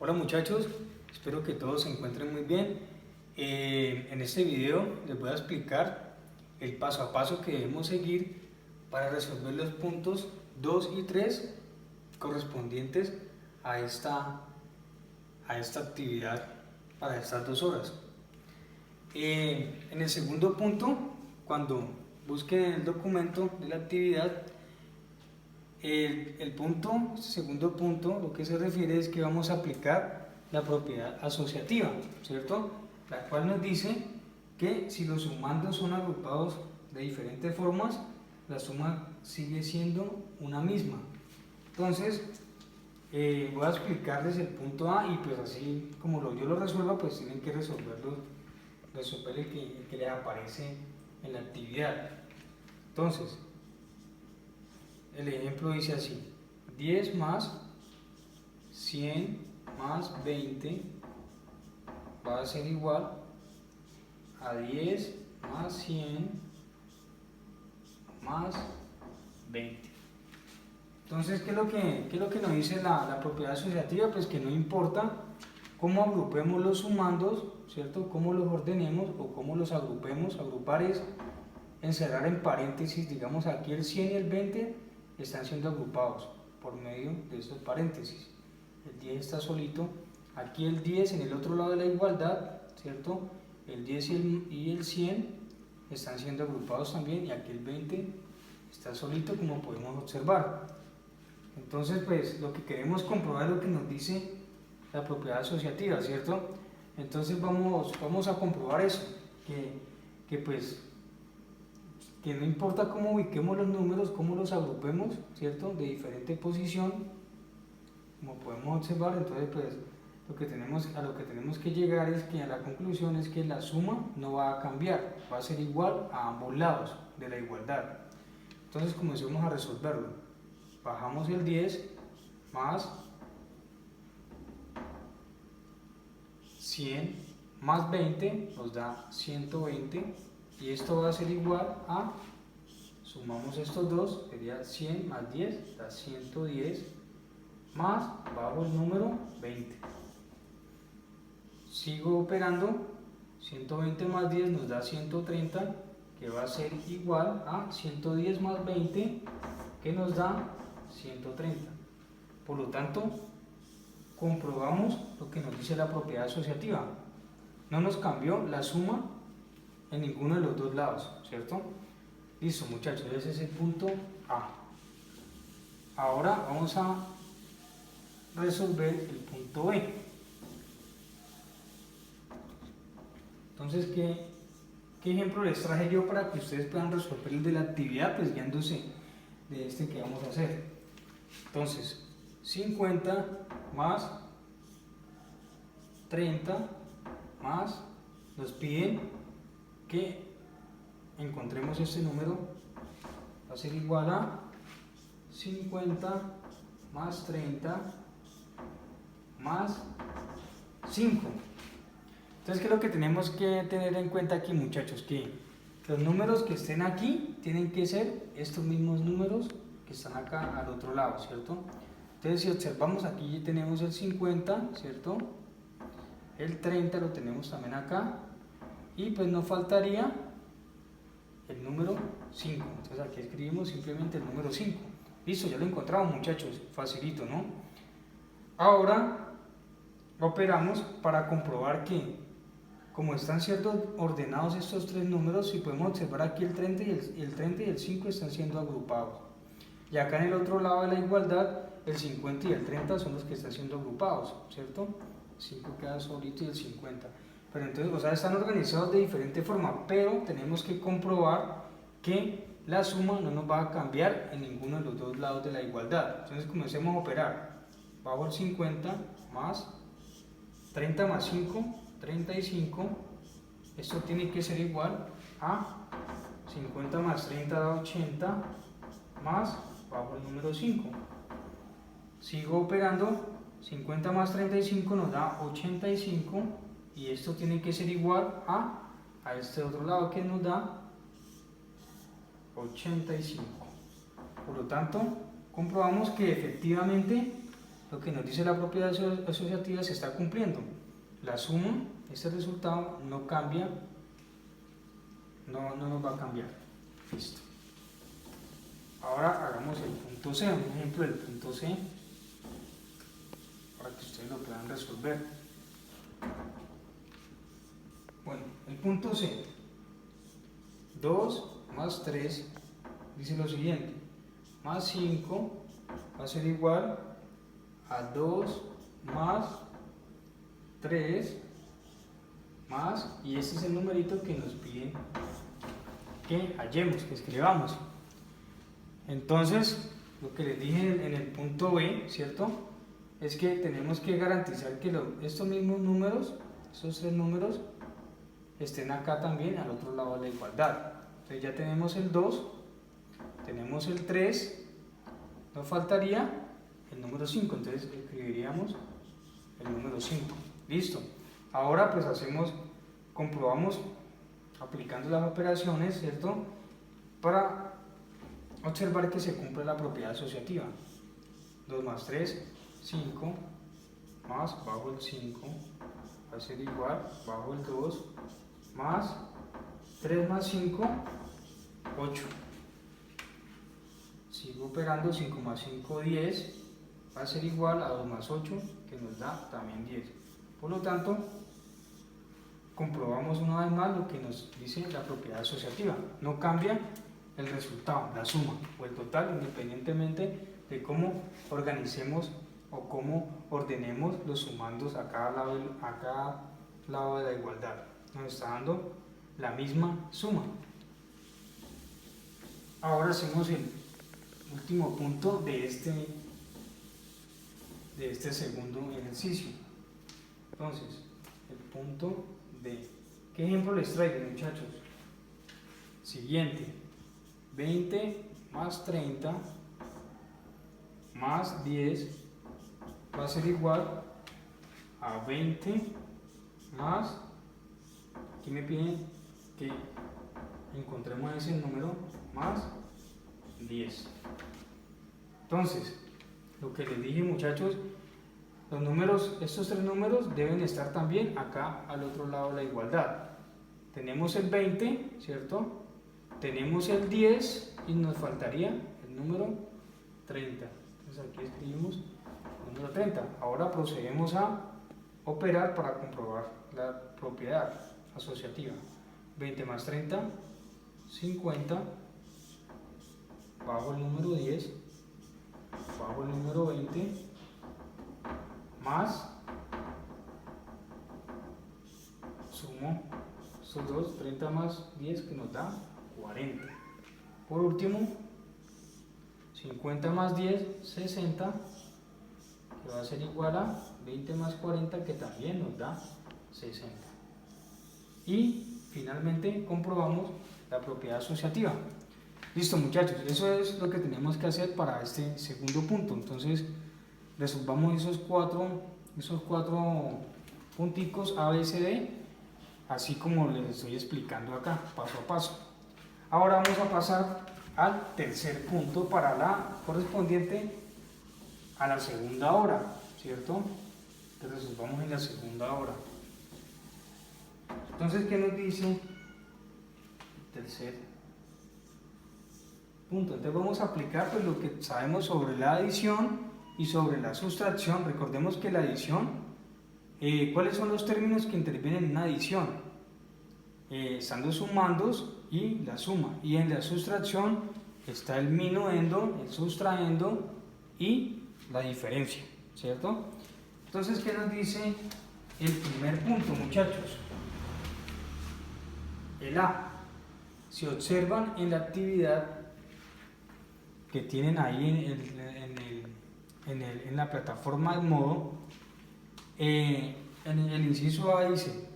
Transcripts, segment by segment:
Hola muchachos, espero que todos se encuentren muy bien. En este video les voy a explicar el paso a paso que debemos seguir para resolver los puntos 2 y 3 correspondientes a esta actividad para estas 2 horas. En el segundo punto, cuando busquen el documento de la actividad, segundo punto, lo que se refiere es que vamos a aplicar la propiedad asociativa, ¿cierto? La cual nos dice que si los sumandos son agrupados de diferentes formas, la suma sigue siendo una misma. Entonces, voy a explicarles el punto A y pues así como yo lo resuelva, pues tienen que resolver el que les aparece en la actividad. Entonces, el ejemplo dice así: 10 más 100 más 20 va a ser igual a 10 más 100 más 20. Entonces, ¿qué es lo que nos dice la propiedad asociativa? Pues que no importa cómo agrupemos los sumandos, ¿cierto? Cómo los ordenemos o cómo los agrupemos. Agrupar es encerrar en paréntesis, digamos aquí el 100 y el 20 están siendo agrupados por medio de estos paréntesis. El 10 está solito, aquí el 10 en el otro lado de la igualdad, ¿cierto? El 10 y el 100 están siendo agrupados también, y aquí el 20 está solito, como podemos observar. Entonces, pues lo que queremos comprobar es lo que nos dice la propiedad asociativa, ¿cierto? Entonces vamos a comprobar eso, que no importa cómo ubiquemos los números, cómo los agrupemos, ¿cierto? De diferente posición, como podemos observar. Entonces, pues a lo que tenemos que llegar es que a la conclusión es que la suma no va a cambiar, va a ser igual a ambos lados de la igualdad. Entonces, comencemos a resolverlo. Bajamos el 10 más 100 más 20 nos da 120. Y esto va a ser igual a, sumamos estos dos, sería 100 más 10, da 110, más, bajo el número, 20. Sigo operando, 120 más 10 nos da 130, que va a ser igual a 110 más 20, que nos da 130. Por lo tanto, comprobamos lo que nos dice la propiedad asociativa. No nos cambió la suma en ninguno de los dos lados, ¿cierto? Listo, muchachos, ese es el punto A. Ahora vamos a resolver el punto B. Entonces, ¿qué ejemplo les traje yo para que ustedes puedan resolver el de la actividad, pues guiándose de este que vamos a hacer? Entonces, 50 más 30 más, nos piden que encontremos este número, va a ser igual a 50 más 30 más 5. Entonces, ¿qué es lo que tenemos que tener en cuenta aquí, muchachos? Que los números que estén aquí tienen que ser estos mismos números que están acá al otro lado, ¿cierto? Entonces, si observamos aquí tenemos el 50, ¿cierto? El 30 lo tenemos también acá, y pues nos faltaría el número 5. Entonces aquí escribimos simplemente el número 5. Listo, ya lo encontramos, muchachos, facilito, ¿no? Ahora operamos para comprobar que, como están siendo ordenados estos tres números, si podemos observar aquí el 30 y el 5 están siendo agrupados. Y acá en el otro lado de la igualdad, el 50 y el 30 son los que están siendo agrupados, ¿cierto? El 5 queda solito y el 50. Pero entonces, o sea, están organizados de diferente forma, pero tenemos que comprobar que la suma no nos va a cambiar en ninguno de los dos lados de la igualdad. Entonces comencemos a operar. Bajo el 50 más 30 más 5, 35. Esto tiene que ser igual a 50 más 30 da 80, más, bajo el número 5. Sigo operando, 50 más 35 nos da 85, y esto tiene que ser igual a este otro lado que nos da 85. Por lo tanto, comprobamos que efectivamente lo que nos dice la propiedad asociativa se está cumpliendo. La suma, este resultado no cambia, no nos va a cambiar. Listo. Ahora hagamos el punto C, un ejemplo del punto C, para que ustedes lo puedan resolver. Bueno, el punto C, 2 más 3, dice lo siguiente, más 5 va a ser igual a 2 más 3 más, y este es el numerito que nos piden que hallemos, que escribamos. Entonces, lo que les dije en el punto B, ¿cierto? Es que tenemos que garantizar que estos mismos números, estos tres números, estén acá también al otro lado de la igualdad. Entonces ya tenemos el 2, tenemos el 3, nos faltaría el número 5, entonces escribiríamos el número 5. Listo. Ahora pues comprobamos aplicando las operaciones, ¿cierto? Para observar que se cumple la propiedad asociativa. 2 más 3, 5, más bajo el 5 va a ser igual, bajo el 2, más 3 más 5, 8. Sigo operando, 5 más 5, 10, va a ser igual a 2 más 8, que nos da también 10. Por lo tanto, comprobamos una vez más lo que nos dice la propiedad asociativa. No cambia el resultado, la suma o el total, independientemente de cómo organicemos o cómo ordenemos los sumandos a cada lado de la igualdad. Nos está dando la misma suma. Ahora hacemos el último punto de este segundo ejercicio. Entonces, el punto D. ¿Qué ejemplo les traigo, muchachos? Siguiente. 20 más 30 más 10 va a ser igual a 20 más, aquí me piden que encontremos ese número, más 10. Entonces, lo que les dije, muchachos, los números, estos tres números deben estar también acá al otro lado de la igualdad. Tenemos el 20, ¿cierto? Tenemos el 10 y nos faltaría el número 30. Entonces aquí escribimos el número 30. Ahora procedemos a operar para comprobar la propiedad asociativa. 20 más 30, 50, bajo el número 10, bajo el número 20, más, sumo estos dos, 30 más 10 que nos da 40. Por último, 50 más 10, 60, que va a ser igual a 20 más 40, que también nos da 60. Y finalmente comprobamos la propiedad asociativa. Listo, muchachos, eso es lo que tenemos que hacer para este segundo punto. Entonces, resolvamos esos cuatro punticos A, B, C, D, así como les estoy explicando acá, paso a paso. Ahora vamos a pasar al tercer punto para la correspondiente a la segunda hora, ¿cierto? Entonces resolvamos en la segunda hora. Entonces, ¿qué nos dice el tercer punto? Entonces vamos a aplicar pues lo que sabemos sobre la adición y sobre la sustracción. Recordemos que la adición, ¿cuáles son los términos que intervienen en una adición? Están los sumandos y la suma, y en la sustracción está el minuendo, el sustraendo y la diferencia, ¿cierto? Entonces, ¿qué nos dice el primer punto, muchachos? El A. Si observan en la actividad que tienen ahí en la plataforma de modo, en el inciso A dice,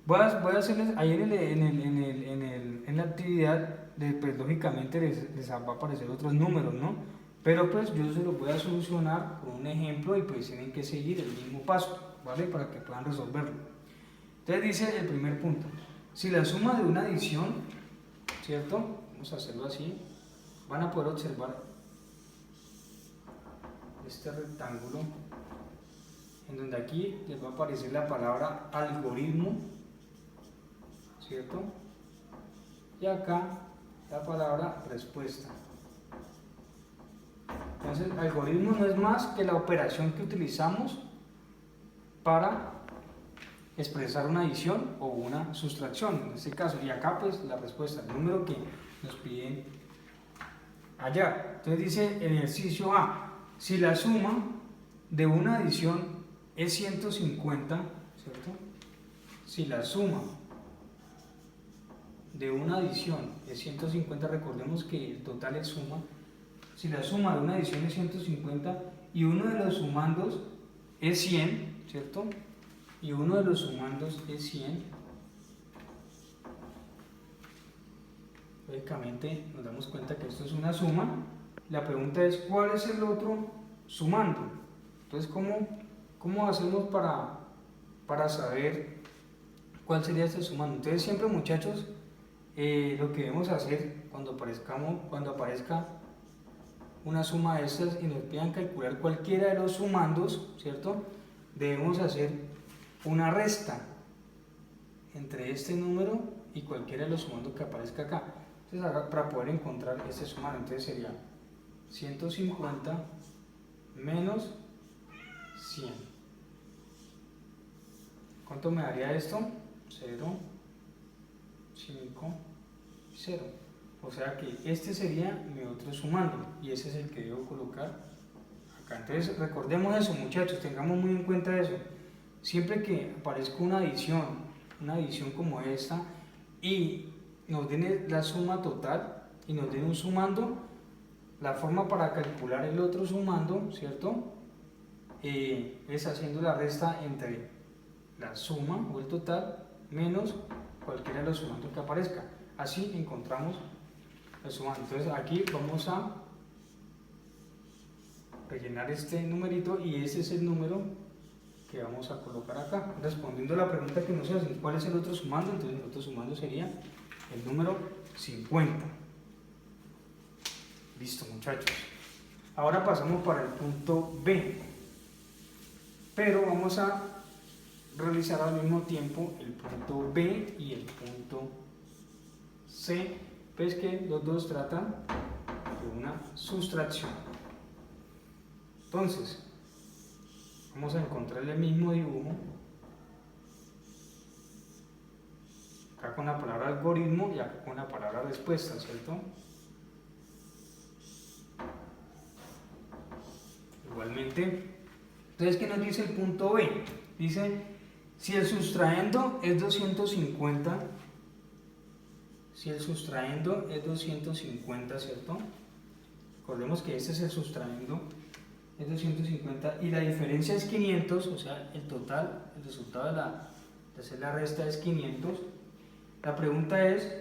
voy a hacerles ahí en la actividad, pues lógicamente les va a aparecer otros números, ¿no? Pero pues yo se los voy a solucionar con un ejemplo y pues tienen que seguir el mismo paso, ¿vale? Para que puedan resolverlo. Entonces dice el primer punto, si la suma de una adición, ¿cierto? Vamos a hacerlo así, van a poder observar este rectángulo, en donde aquí les va a aparecer la palabra algoritmo, ¿cierto? Y acá la palabra respuesta. Entonces, algoritmo no es más que la operación que utilizamos para expresar una adición o una sustracción, en este caso. Y acá pues la respuesta, el número que nos piden hallar. Entonces dice el ejercicio A, si la suma de una adición es 150, ¿cierto? Si la suma de una adición es 150, recordemos que el total es suma. Si la suma de una adición es 150 y uno de los sumandos es 100, ¿cierto? Y uno de los sumandos es 100. Lógicamente nos damos cuenta que esto es una suma. La pregunta es, ¿cuál es el otro sumando? Entonces, ¿cómo hacemos para saber cuál sería este sumando? Entonces, siempre, muchachos, lo que debemos hacer cuando aparezca una suma de estas y nos pidan calcular cualquiera de los sumandos, ¿cierto? Debemos hacer una resta entre este número y cualquiera de los sumandos que aparezca acá. Entonces, acá, para poder encontrar este sumando, entonces sería 150 menos 100. ¿Cuánto me daría esto? 0, 5, 0. O sea que este sería mi otro sumando y ese es el que debo colocar acá. Entonces recordemos eso, muchachos, tengamos muy en cuenta eso. Siempre que aparezca una adición como esta y nos den la suma total y nos den un sumando, la forma para calcular el otro sumando, ¿cierto? Es haciendo la resta entre la suma o el total menos cualquiera de los sumandos que aparezca. Así encontramos el sumando. Entonces aquí vamos a rellenar este numerito y ese es el número que vamos a colocar acá. Respondiendo a la pregunta que nos hacen, ¿cuál es el otro sumando? Entonces el otro sumando sería el número 50. Listo, muchachos. Ahora pasamos para el punto B. Pero vamos a realizar al mismo tiempo el punto B y el punto C, pues que los dos tratan de una sustracción. Entonces, vamos a encontrar el mismo dibujo, acá con la palabra algoritmo y acá con la palabra respuesta, ¿cierto? Igualmente, entonces, ¿qué nos dice el punto B? Dice, si el sustraendo es 250, ¿cierto? Recordemos que este es el sustraendo, es 250 y la diferencia es 500, o sea, el total, el resultado de hacer la resta es 500. La pregunta es,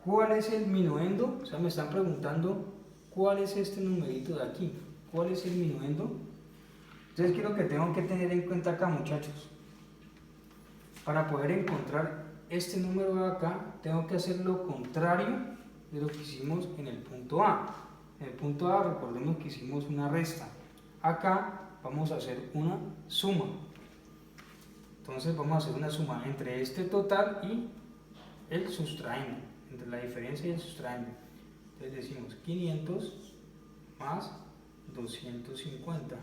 ¿cuál es el minuendo? O sea, me están preguntando, ¿cuál es este numerito de aquí? ¿Cuál es el minuendo? Entonces, ¿qué es lo que tengo que tener en cuenta acá, muchachos? Para poder encontrar este número de acá, tengo que hacer lo contrario de lo que hicimos en el punto A. En el punto A, recordemos que hicimos una resta. Acá vamos a hacer una suma. Entonces, vamos a hacer una suma entre este total y el sustraendo, entre la diferencia y el sustraendo. Entonces, decimos 500 más 250.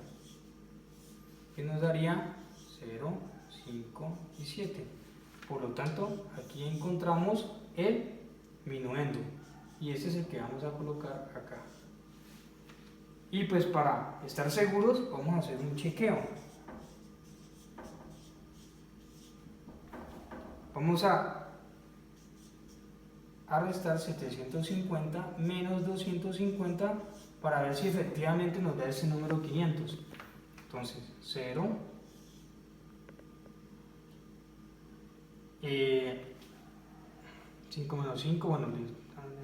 Que nos daría 0, 5 y 7. Por lo tanto, aquí encontramos el minuendo y este es el que vamos a colocar acá. Y pues para estar seguros vamos a hacer un chequeo. Vamos a restar 750 menos 250 para ver si efectivamente nos da ese número 500. Entonces, 0, 5 menos 5, bueno,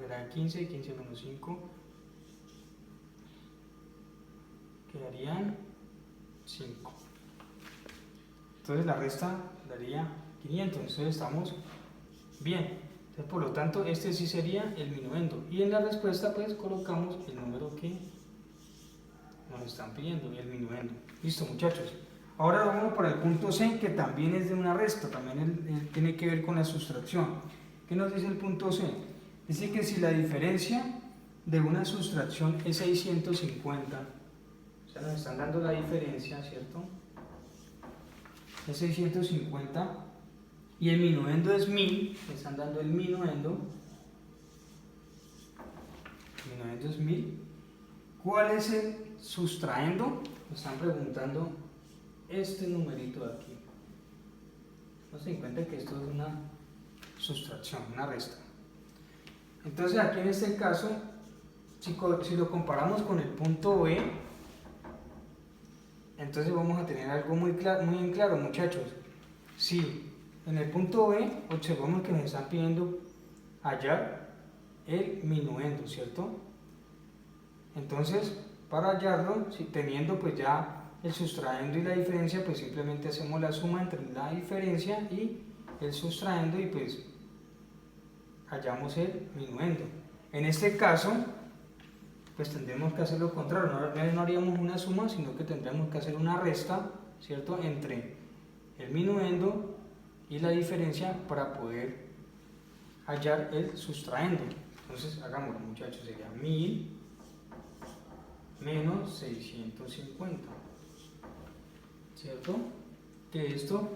era 15, 15 menos 5, quedarían 5. Entonces la resta daría 500, entonces estamos bien. Entonces, por lo tanto, este sí sería el minuendo. Y en la respuesta, pues, colocamos el número que nos están pidiendo, el minuendo. Listo, muchachos. Ahora vamos para el punto C, que también es de una resta, también él tiene que ver con la sustracción. ¿Qué nos dice el punto C? Dice que si la diferencia de una sustracción es 650, o sea, nos están dando la diferencia, ¿cierto? Es 650 y el minuendo es 1000, me están dando el minuendo es 1000. ¿Cuál es el sustraendo? Me están preguntando este numerito de aquí. No se den cuenta que esto es una sustracción, una resta. Entonces aquí en este caso, si lo comparamos con el punto B, entonces vamos a tener algo muy en claro, muchachos. Si en el punto B observamos que nos están pidiendo hallar el minuendo, ¿cierto? Entonces, para hallarlo, teniendo pues ya el sustraendo y la diferencia, pues simplemente hacemos la suma entre la diferencia y el sustraendo y pues hallamos el minuendo. En este caso, pues tendremos que hacer lo contrario, no haríamos una suma, sino que tendríamos que hacer una resta, ¿cierto?, entre el minuendo y la diferencia para poder hallar el sustraendo. Entonces, hagámoslo, muchachos, sería 1000 menos 650, ¿cierto? Que esto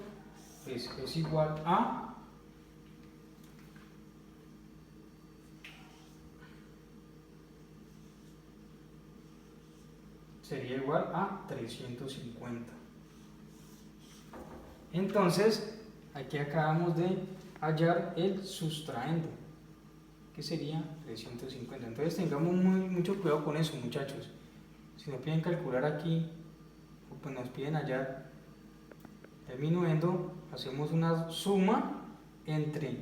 pues, es igual a sería igual a 350. Entonces, aquí acabamos de hallar el sustraendo, que sería 350. Entonces, tengamos mucho cuidado con eso, muchachos. Si nos piden calcular aquí, pues nos piden hallar el minuendo, hacemos una suma entre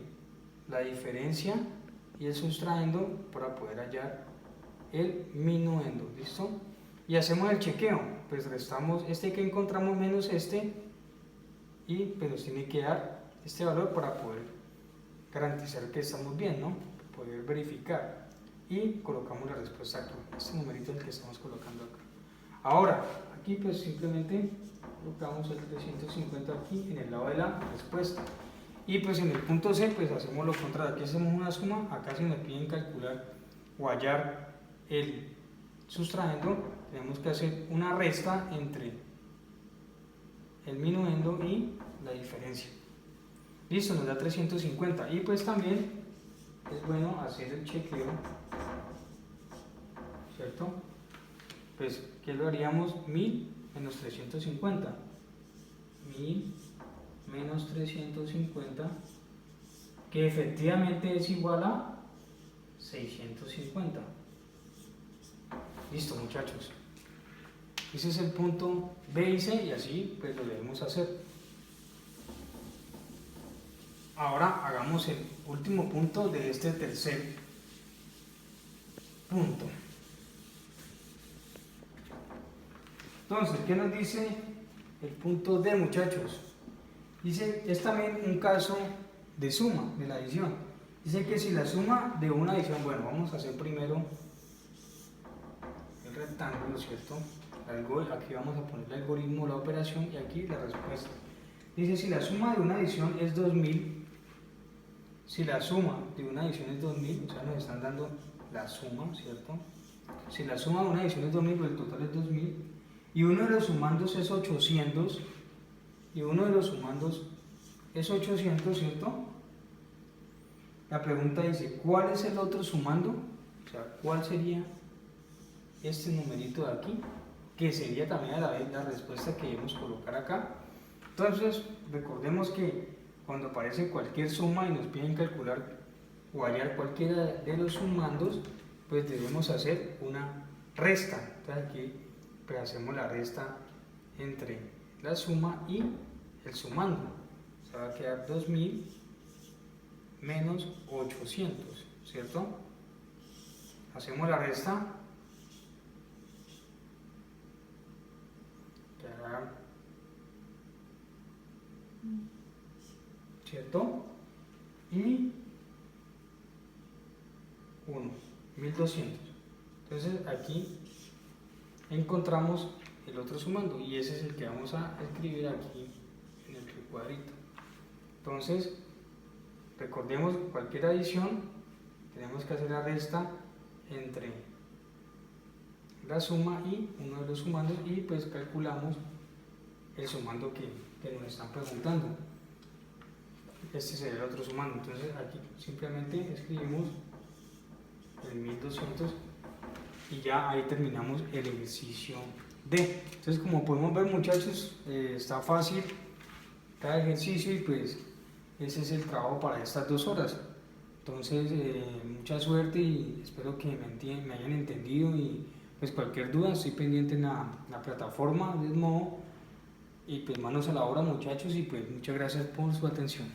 la diferencia y el sustraendo para poder hallar el minuendo, ¿listo? Y hacemos el chequeo, pues restamos este que encontramos menos este y pues nos tiene que dar este valor para poder garantizar que estamos bien, ¿no? Poder verificar y colocamos la respuesta aquí, este numerito es el que estamos colocando acá. Ahora, aquí pues simplemente colocamos el 350 aquí en el lado de la respuesta. Y pues en el punto C pues hacemos lo contrario, aquí hacemos una suma, acá si nos piden calcular o hallar el sustraendo, tenemos que hacer una resta entre el minuendo y la diferencia. Listo, nos da 350 y pues también es bueno hacer el chequeo, ¿cierto? Pues, ¿qué lo haríamos? 1000 menos 350. 1000 menos 350, que efectivamente es igual a 650. Listo, muchachos. Ese es el punto B y C y así pues lo debemos hacer. Ahora hagamos el último punto de este tercer punto. Entonces, ¿qué nos dice el punto D, muchachos? Dice, es también un caso de suma, de la adición. Dice que si la suma de una adición, bueno, vamos a hacer primero el rectángulo, ¿cierto? Aquí vamos a poner el algoritmo, la operación y aquí la respuesta. Dice, si la suma de una adición es 2000, si la suma de una adición es 2000, o sea, nos están dando la suma, ¿cierto? Si la suma de una adición es 2000, pues el total es 2000, y uno de los sumandos es 800, y uno de los sumandos es 800, ¿cierto? La pregunta dice, ¿cuál es el otro sumando? O sea, ¿cuál sería este numerito de aquí? Que sería también a la vez la respuesta que debemos colocar acá. Entonces, recordemos que cuando aparece cualquier suma y nos piden calcular o hallar cualquiera de los sumandos, pues debemos hacer una resta. Entonces aquí pues hacemos la resta entre la suma y el sumando. O sea, va a quedar 2000 menos 800, ¿cierto? Hacemos la resta. ¿Cierto? Y 1, 1200. Entonces aquí encontramos el otro sumando, y ese es el que vamos a escribir aquí en el cuadrito. Entonces, recordemos que cualquier adición tenemos que hacer la resta entre la suma y uno de los sumandos, y pues calculamos el sumando que nos están preguntando. Este sería el otro sumando. Entonces aquí simplemente escribimos el 1200 y ya ahí terminamos el ejercicio D. Entonces, como podemos ver, muchachos, está fácil cada ejercicio, y pues ese es el trabajo para estas 2 horas. Entonces, mucha suerte, y espero que me hayan entendido, y pues cualquier duda estoy pendiente en la plataforma de Edmodo, y pues manos a la obra, muchachos, y pues muchas gracias por su atención.